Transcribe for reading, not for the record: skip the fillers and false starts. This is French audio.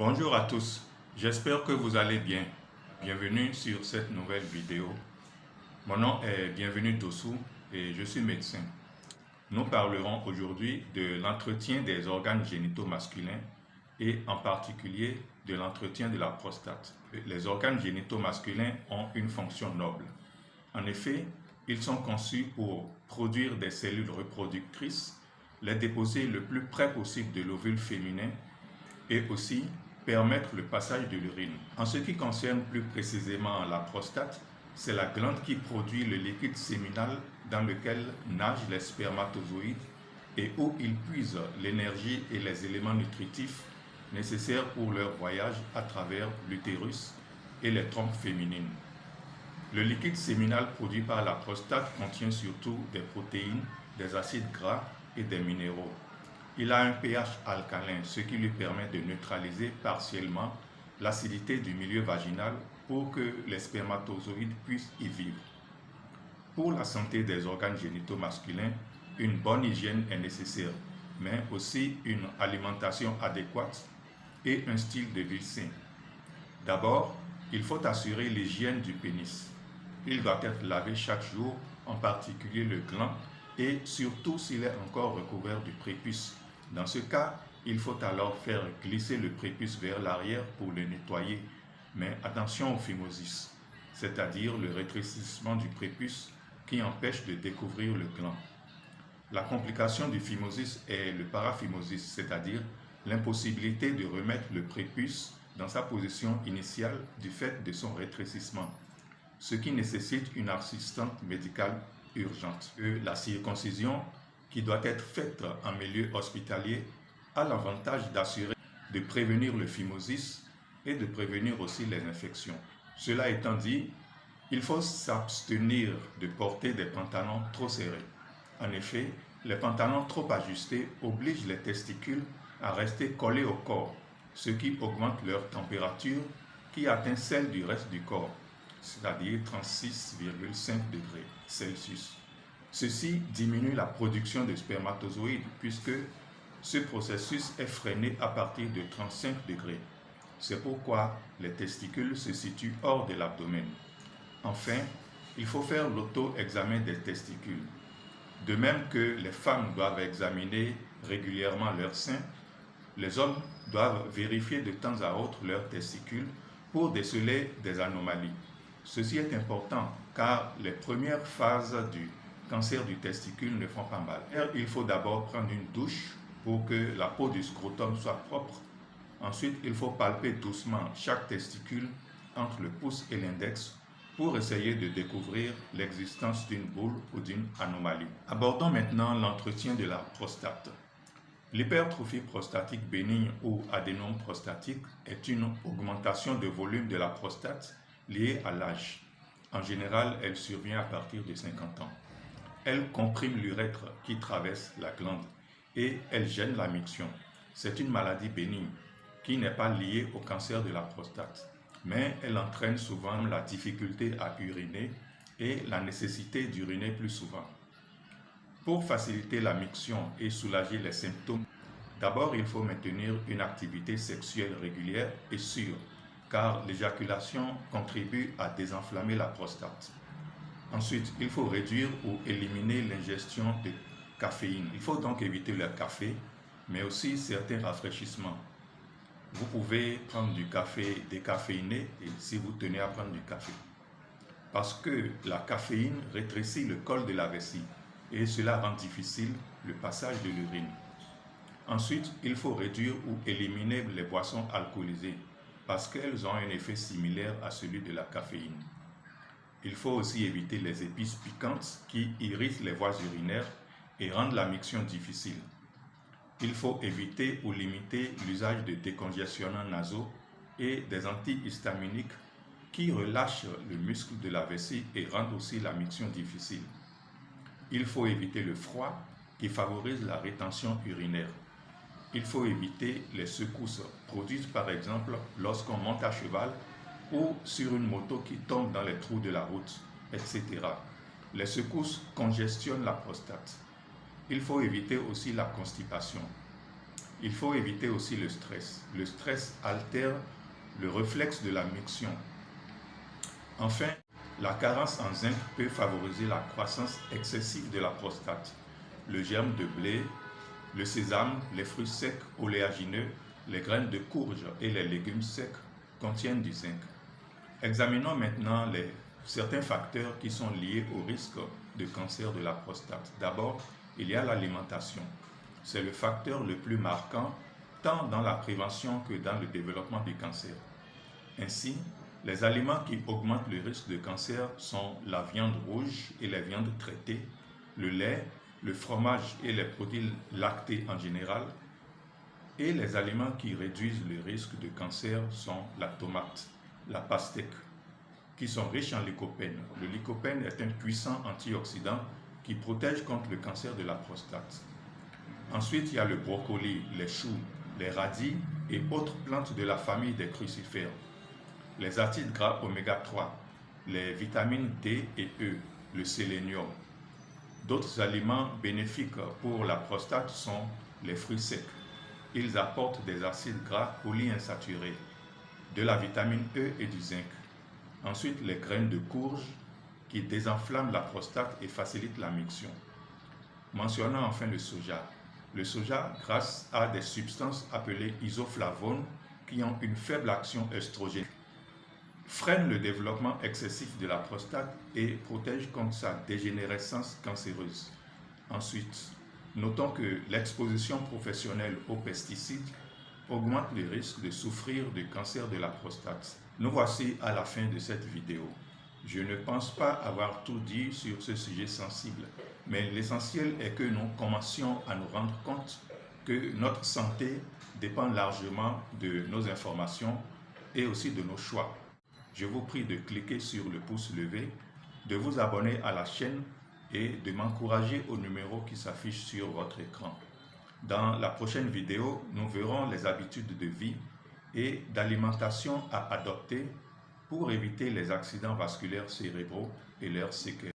Bonjour à tous, j'espère que vous allez bien. Bienvenue sur cette nouvelle vidéo. Mon nom est Bienvenu Dossou et je suis médecin. Nous parlerons aujourd'hui de l'entretien des organes génitaux masculins et en particulier de l'entretien de la prostate. Les organes génitaux masculins ont une fonction noble. En effet, ils sont conçus pour produire des cellules reproductrices, les déposer le plus près possible de l'ovule féminin et aussi permettre le passage de l'urine. En ce qui concerne plus précisément la prostate, c'est la glande qui produit le liquide séminal dans lequel nagent les spermatozoïdes et où ils puisent l'énergie et les éléments nutritifs nécessaires pour leur voyage à travers l'utérus et les trompes féminines. Le liquide séminal produit par la prostate contient surtout des protéines, des acides gras et des minéraux. Il a un pH alcalin, ce qui lui permet de neutraliser partiellement l'acidité du milieu vaginal pour que les spermatozoïdes puissent y vivre. Pour la santé des organes génitaux masculins, une bonne hygiène est nécessaire, mais aussi une alimentation adéquate et un style de vie sain. D'abord, il faut assurer l'hygiène du pénis. Il doit être lavé chaque jour, en particulier le gland, et surtout s'il est encore recouvert du prépuce. Dans ce cas, il faut alors faire glisser le prépuce vers l'arrière pour le nettoyer. Mais attention au phimosis, c'est-à-dire le rétrécissement du prépuce qui empêche de découvrir le gland. La complication du phimosis est le paraphimosis, c'est-à-dire l'impossibilité de remettre le prépuce dans sa position initiale du fait de son rétrécissement, ce qui nécessite une assistance médicale urgente. La circoncision, qui doit être faite en milieu hospitalier, a l'avantage d'assurer de prévenir le phimosis et de prévenir aussi les infections. Cela étant dit, il faut s'abstenir de porter des pantalons trop serrés. En effet, les pantalons trop ajustés obligent les testicules à rester collés au corps, ce qui augmente leur température qui atteint celle du reste du corps, c'est-à-dire 36,5 degrés Celsius. Ceci diminue la production de spermatozoïdes puisque ce processus est freiné à partir de 35 degrés. C'est pourquoi les testicules se situent hors de l'abdomen. Enfin, il faut faire l'auto-examen des testicules. De même que les femmes doivent examiner régulièrement leurs seins, les hommes doivent vérifier de temps à autre leurs testicules pour déceler des anomalies. Ceci est important car les premières phases du cancer du testicule ne font pas mal. Il faut d'abord prendre une douche pour que la peau du scrotum soit propre. Ensuite, il faut palper doucement chaque testicule entre le pouce et l'index pour essayer de découvrir l'existence d'une boule ou d'une anomalie. Abordons maintenant l'entretien de la prostate. L'hypertrophie prostatique bénigne ou adénome prostatique est une augmentation de volume de la prostate liée à l'âge. En général, elle survient à partir de 50 ans. Elle comprime l'urètre qui traverse la glande et elle gêne la miction. C'est une maladie bénigne qui n'est pas liée au cancer de la prostate, mais elle entraîne souvent la difficulté à uriner et la nécessité d'uriner plus souvent. Pour faciliter la miction et soulager les symptômes, d'abord il faut maintenir une activité sexuelle régulière et sûre, car l'éjaculation contribue à désenflammer la prostate. Ensuite, il faut réduire ou éliminer l'ingestion de caféine. Il faut donc éviter le café, mais aussi certains rafraîchissements. Vous pouvez prendre du café décaféiné si vous tenez à prendre du café. Parce que la caféine rétrécit le col de la vessie et cela rend difficile le passage de l'urine. Ensuite, il faut réduire ou éliminer les boissons alcoolisées parce qu'elles ont un effet similaire à celui de la caféine. Il faut aussi éviter les épices piquantes qui irritent les voies urinaires et rendent la miction difficile. Il faut éviter ou limiter l'usage de décongestionnants nasaux et des antihistaminiques qui relâchent le muscle de la vessie et rendent aussi la miction difficile. Il faut éviter le froid qui favorise la rétention urinaire. Il faut éviter les secousses produites par exemple lorsqu'on monte à cheval ou sur une moto qui tombe dans les trous de la route, etc. Les secousses congestionnent la prostate. Il faut éviter aussi la constipation. Il faut éviter aussi le stress. Le stress altère le réflexe de la miction. Enfin, la carence en zinc peut favoriser la croissance excessive de la prostate. Le germe de blé, le sésame, les fruits secs oléagineux, les graines de courge et les légumes secs contiennent du zinc. Examinons maintenant certains facteurs qui sont liés au risque de cancer de la prostate. D'abord, il y a l'alimentation. C'est le facteur le plus marquant tant dans la prévention que dans le développement du cancer. Ainsi, les aliments qui augmentent le risque de cancer sont la viande rouge et les viandes traitées, le lait, le fromage et les produits lactés en général. Et les aliments qui réduisent le risque de cancer sont la tomate, la pastèque, qui sont riches en lycopène. Le lycopène est un puissant antioxydant qui protège contre le cancer de la prostate. Ensuite, il y a le brocoli, les choux, les radis et autres plantes de la famille des crucifères. Les acides gras oméga 3, les vitamines D et E, le sélénium. D'autres aliments bénéfiques pour la prostate sont les fruits secs. Ils apportent des acides gras polyinsaturés, de la vitamine E et du zinc. Ensuite, les graines de courge qui désenflamment la prostate et facilitent la miction. Mentionnons enfin le soja. Le soja, grâce à des substances appelées isoflavones qui ont une faible action œstrogène, freine le développement excessif de la prostate et protège contre sa dégénérescence cancéreuse. Ensuite, notons que l'exposition professionnelle aux pesticides augmente le risque de souffrir de cancer de la prostate. Nous voici à la fin de cette vidéo. Je ne pense pas avoir tout dit sur ce sujet sensible, mais l'essentiel est que nous commencions à nous rendre compte que notre santé dépend largement de nos informations et aussi de nos choix. Je vous prie de cliquer sur le pouce levé, de vous abonner à la chaîne et de m'encourager au numéro qui s'affiche sur votre écran. Dans la prochaine vidéo, nous verrons les habitudes de vie et d'alimentation à adopter pour éviter les accidents vasculaires cérébraux et leurs séquelles.